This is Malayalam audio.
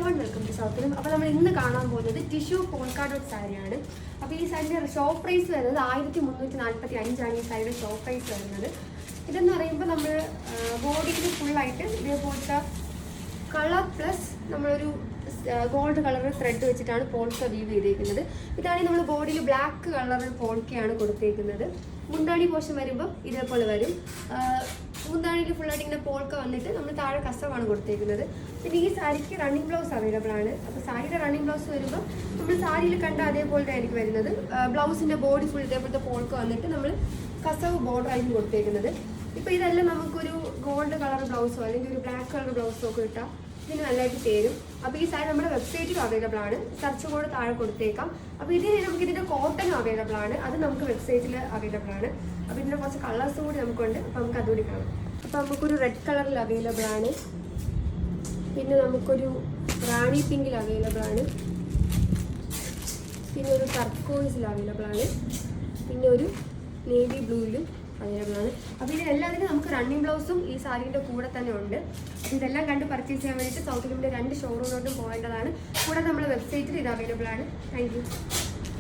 One welcome to സൗത്തിലും. അപ്പോൾ നമ്മൾ ഇന്ന് കാണാൻ പോകുന്നത് ടിഷ്യൂ പോൾക്കാ സാരിയാണ്. അപ്പോൾ ഈ സാരിയുടെ ഷോപ്പ് പ്രൈസ് വരുന്നത് 1345 ഈ സാരിയുടെ ഷോപ്പ് പ്രൈസ് വരുന്നത്. ഇതെന്ന് പറയുമ്പോൾ നമ്മൾ ബോഡിയിൽ ഫുള്ളായിട്ട് ഇതേപോലത്തെ കളർ പ്ലസ് നമ്മളൊരു ഗോൾഡ് കളർ ത്രെഡ് വെച്ചിട്ടാണ് പോൾക്ക വീവ് ചെയ്തേക്കുന്നത്. ഇതാണെങ്കിൽ നമ്മൾ ബോഡിയിൽ ബ്ലാക്ക് കളർ പോൾക്കയാണ് കൊടുത്തേക്കുന്നത്. മുന്താണി പോഷൻ വരുമ്പോൾ ഇതേപോലെ വരും. മുന്താണിയിൽ ഫുള്ളായിട്ട് ഇങ്ങനെ പോൾക്ക വന്നിട്ട് നമ്മൾ താഴെ കസവാണ് കൊടുത്തേക്കുന്നത്. പിന്നെ ഈ സാരിക്ക് റണ്ണിങ് ബ്ലൗസ് അവൈലബിൾ ആണ്. അപ്പോൾ സാരിയുടെ റണ്ണിങ് ബ്ലൗസ് വരുമ്പോൾ നമ്മൾ സാരിയിൽ കണ്ട അതേപോലത്തെ ആയിരിക്കും വരുന്നത്. ബ്ലൗസിൻ്റെ ബോഡി ഫുൾ ഇതേപോലത്തെ പോൾക്ക വന്നിട്ട് നമ്മൾ കസവ് ബോർഡർ ആയിരിക്കും കൊടുത്തേക്കുന്നത്. ഇപ്പോൾ ഇതെല്ലാം നമുക്കൊരു ഗോൾഡ് കളർ ബ്ലൗസോ അല്ലെങ്കിൽ ഒരു ബ്ലാക്ക് കളർ ബ്ലൗസോ ഒക്കെ ഇട്ടാൽ ഇതിന് നല്ലതായിട്ട് ചേരും. അപ്പോൾ ഈ സാരി നമ്മുടെ വെബ്സൈറ്റിൽ അവൈലബിൾ ആണ്. സെർച്ച് കോഡ് താഴെ കൊടുത്തേക്കാം. അപ്പോൾ നമുക്ക് ഇതിൻ്റെ കോട്ടൺ അവൈലബിൾ ആണ്. അത് നമുക്ക് വെബ്സൈറ്റിൽ അവൈലബിൾ ആണ്. അപ്പോൾ ഇതിൻ്റെ കുറച്ച് കളേഴ്സ് കൂടി നമുക്കുണ്ട്. അപ്പോൾ നമുക്ക് അതുകൂടി കാണാം. അപ്പോൾ നമുക്കൊരു റെഡ് കളറിൽ അവൈലബിൾ ആണ്. പിന്നെ നമുക്കൊരു റാണി പിങ്കിൽ അവൈലബിൾ ആണ്. പിന്നെ ഒരു ടർക്കോയിസിൽ അവൈലബിൾ ആണ്. പിന്നെ ഒരു നേവി ബ്ലൂയിലും അവൈലബിൾ ആണ്. അപ്പോൾ ഇതിനെല്ലാത്തിനും നമുക്ക് റണ്ണിങ് ബ്ലൗസും ഈ സാരീൻ്റെ കൂടെ തന്നെ ഉണ്ട്. അപ്പോൾ ഇതെല്ലാം കണ്ട് പർച്ചേസ് ചെയ്യാൻ വേണ്ടിയിട്ട് സൗത്ത് ലിമിൻ്റെ 2 ഷോറൂമിലോട്ടും പോകേണ്ടതാണ്. കൂടെ നമ്മുടെ വെബ്സൈറ്റിൽ ഇത് അവൈലബിൾ ആണ്. Thank you.